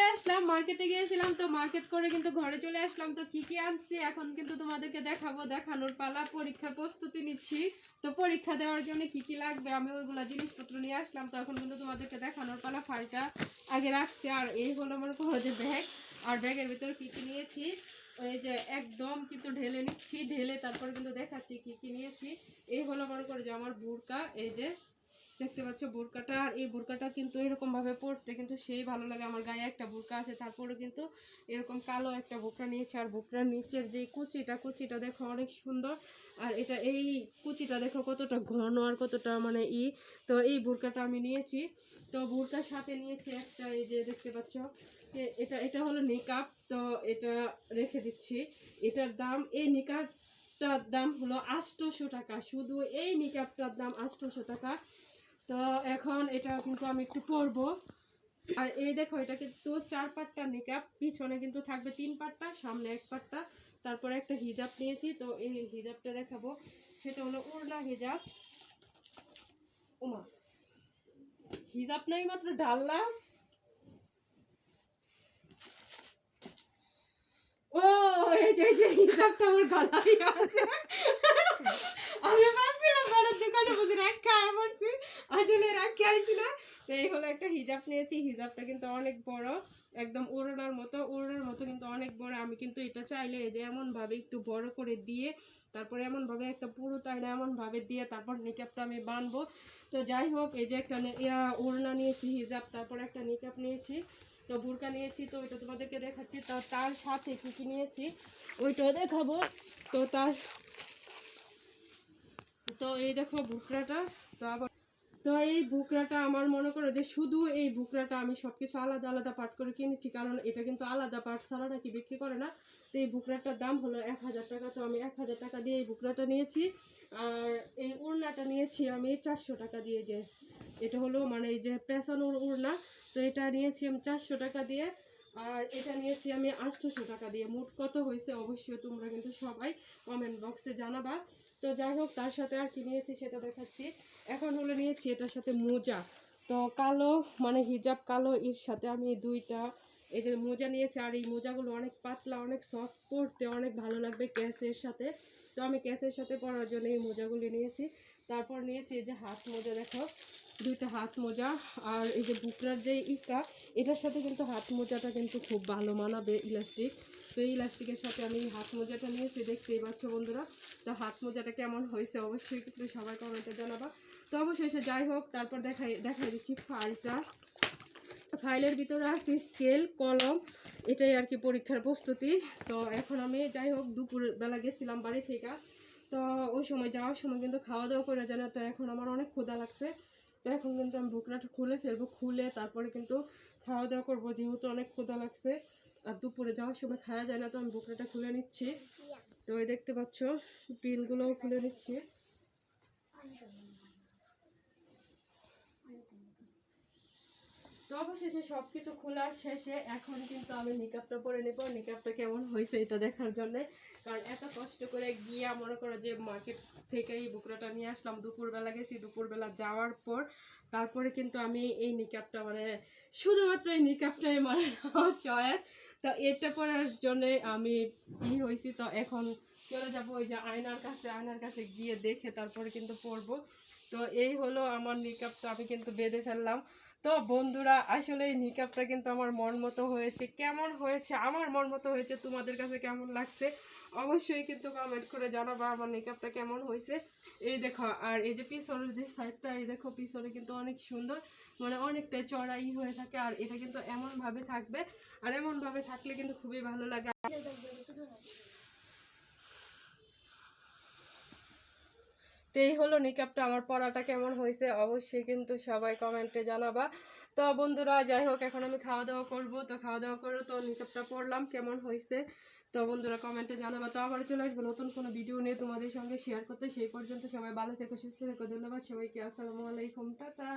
চলে আসলাম, মার্কেটে গিয়েছিলাম, তো মার্কেট করে কিন্তু ঘরে চলে আসলাম। তো কি কি আনছি এখন কিন্তু তোমাদেরকে দেখাবো, দেখানোর পালা। পরীক্ষার প্রস্তুতি নিচ্ছি, তো পরীক্ষা দেওয়ার জন্য কি কি লাগবে আমি ওইগুলা জিনিসপত্র নিয়ে আসলাম। তো এখন কিন্তু তোমাদেরকে দেখানোর পালা। ফাইলটা আগে রাখছি, আর এই হলো মনে করো যে ব্যাগ, আর ব্যাগের ভিতরে কি কি নিয়েছি ওই যে একদম কিন্তু ঢেলে নিচ্ছি, ঢেলে তারপরে কিন্তু দেখাচ্ছি কি কি নিয়েছি। এই হলো মনে করো যে আমার বুরকা, এই যে দেখতে পাচ্ছ বুরকাটা। আর এই বুরকাটা কিন্তু এরকম ভাবে পরতে কিন্তু সেই ভালো লাগে। আমার গায়ে একটা বুরকা আছে, তারপরে কিন্তু এরকম কালো একটা বুকরা নিয়েছে। আর বুকরার নিচের যে কুচিটা দেখো অনেক সুন্দর। আর এটা এই কুচিটা দেখো কতটা ঘন আর কতটা মানে তো এই বুরকাটা আমি নিয়েছি। তো বুরকার সাথে নিয়েছি একটা, এই যে দেখতে পাচ্ছ এটা এটা হলো নিকাব। তো এটা রেখে দিচ্ছি। এটার দাম, এই নিকাবটার দাম হলো 800 টাকা। শুধু এই নিকাবটার দাম 800 টাকা। তো এখন এটা কিন্তু আমি একটু পরবো। আর এই দেখো এটা কিন্তু 4 পাট্টা নিকাব, পিছনে কিন্তু থাকবে 3 পাট্টা, সামনে 1 পাট্টা। তারপরে একটা হিজাব নিয়েছি, তো এই হিজাবটা দেখাবো। সেটা হলো ওড়না হিজাব। ওমা, হিজাব নাই মাত্র ডাল্লা। ও এই যে হিজাবটা আমার গলায় আছে। আমি ভাবছিলাম বড় দোকানে বুঝে রাখা পড়ছি, আসলে রাখা আইছি না। তো এই হলো একটা হিজাব নিয়েছি। হিজাবটা কিন্তু অনেক বড়, একদম ওড়নার মতো কিন্তু অনেক বড়। আমি কিন্তু এটা চাইলে যে এমন ভাবে একটু বড় করে দিয়ে, তারপরে এমন ভাবে একটা পুরো তাইলে এমন ভাবে দিয়ে তারপর নিকাবটা আমি বানবো। তো যাই হোক, এই যে একটা ওড়না নিয়েছি, হিজাব, তারপরে একটা নিকাব নিয়েছি, তো বুরকা নিয়েছি। তো ওইটা তোমাদেরকে দেখাচ্ছি। তো তার সাথে কী কী নিয়েছি ওইটাও দেখাবো। তো তো এই দেখো বুকরাটা। তো আবার তো এই বুকরাটা আমার মনে করো যে শুধু এই বুকরাটা আমি সব কিছু আলাদা আলাদা পার্ট করে কিনেছি, কারণ এটা কিন্তু আলাদা পার্ট ছাড়া নাকি বিক্রি করে না। তো এই বুকরাটার দাম হলো 1000 টাকা। তো আমি 1000 টাকা দিয়ে এই বুকরাটা নিয়েছি। আর এই ওড়নাটা নিয়েছি আমি 400 টাকা দিয়ে। যে এটা হলো মানে এই যে পেছানোর ওড়না, তো এটা নিয়েছি আমি 400 টাকা দিয়ে। আর এটা নিয়েছি আমি 800 টাকা দিয়ে। মোট কত হয়েছে অবশ্যই তোমরা কিন্তু সবাই কমেন্ট বক্সে জানাবা। তো যাই হোক, তার সাথে আর কি নিয়েছি সেটা দেখাচ্ছি। এখন হলো নিয়েছি এটার সাথে মোজা। তো কালো মানে হিজাব কালো, এর সাথে আমি দুইটা এই যে মোজা নিয়েছি। আর এই মোজাগুলো অনেক পাতলা, অনেক সফট, পরতে অনেক ভালো লাগবে ক্যাচের সাথে। তো আমি ক্যাচের সাথে পরার জন্য এই মোজাগুলি নিয়েছি। তারপর নিয়েছি এই যে হাত মোজা, দেখো দুইটা হাত মোজা। আর এই যে বুকরার যে এটার সাথে কিন্তু হাত মোজাটা কিন্তু খুব ভালো মানাবে, ইলাস্টিক। তো এই ইলাস্টিকের সাথে আমি হাত মোজাটা নিয়েছি, দেখতেই পাচ্ছ বন্ধুরা। তো হাত মোজাটা কেমন হয়েছে অবশ্যই কিন্তু সবাই কমেন্টে জানাবা। তো অবশেষে যাই হোক, তারপর দেখাই দিচ্ছি ফাইলটা। ফাইলের ভিতরে আছে স্কেল, কলম, এটাই আর কি পরীক্ষার প্রস্তুতি। তো এখন আমি যাই হোক দুপুরবেলা গেছিলাম বাড়ি থেকে। তো ওই সময় যাওয়ার সময় কিন্তু খাওয়া দাওয়া করে যায় না। তো এখন আমার অনেক ক্ষুধা লাগছে। তো এখন কিন্তু আমি বুকনাটা খুলে ফেলবো, খুলে তারপরে কিন্তু খাওয়া দাওয়া করবো, যেহেতু অনেক ক্ষুধা লাগছে। আর দুপুরে যাওয়ার সময় খাওয়া যায় না, তো আমি বুকনাটা খুলে নিচ্ছি। তো এই দেখতে পাচ্ছ পিনগুলোও খুলে নিচ্ছি। তো অবশেষে সবকিছু খোলা শেষে এখন কিন্তু আমি নিকাবটা পরে নেবো, নিকাবটা কেমন হয়েছে এটা দেখার জন্য। কারণ এত কষ্ট করে গিয়া মনে করো যে মার্কেট থেকে এই বুকরাটা নিয়ে আসলাম, দুপুরবেলা গেছি, দুপুরবেলা যাওয়ার পর তারপরে কিন্তু আমি এই নিকাবটা মানে শুধুমাত্র এই নিকাবটাই মানে চয়েস। তো এটা পরার জন্য আমি হয়েছি। তো এখন চলে যাবো ওই যে আয়নার কাছে গিয়ে দেখে তারপরে কিন্তু পরবো। তো এই হলো আমার নিকাবটা, আমি কিন্তু বেঁধে ফেললাম। তো বন্ধুরা আসলে এই নিকাবটা কিন্তু আমার মন মতো হয়েছে। কেমন হয়েছে আমার মন মতো হয়েছে, তোমাদের কাছে কেমন লাগছে অবশ্যই কিন্তু কমেন্ট করে জানাবা আমার নিকাবটা কেমন হয়েছে। এই দেখো, আর এই যে পিছনের যে সাইডটা, এই দেখো পিছনে কিন্তু অনেক সুন্দর, মানে অনেকটাই চড়াই হয়ে থাকে। আর এটা কিন্তু এমনভাবে থাকবে, আর এমনভাবে থাকলে কিন্তু খুবই ভালো লাগে। তো এই হলো নিকাবটা, আমার পরাটা কেমন হয়েছে অবশ্যই কিন্তু সবাই কমেন্টে জানাবা। তো বন্ধুরা যাই হোক, এখন আমি খাওয়া দাওয়া করবো। তো খাওয়া দাওয়া করে তো নিকাবটা পরলাম, কেমন হয়েছে তো বন্ধুরা কমেন্টে জানাবা। তো আবার চলে আসবো নতুন কোনো ভিডিও নিয়ে তোমাদের সঙ্গে শেয়ার করতে। সেই পর্যন্ত সবাই ভালো থেকো, সুস্থ থেকো। ধন্যবাদ সবাইকে, আসসালামু আলাইকুম, টাটা।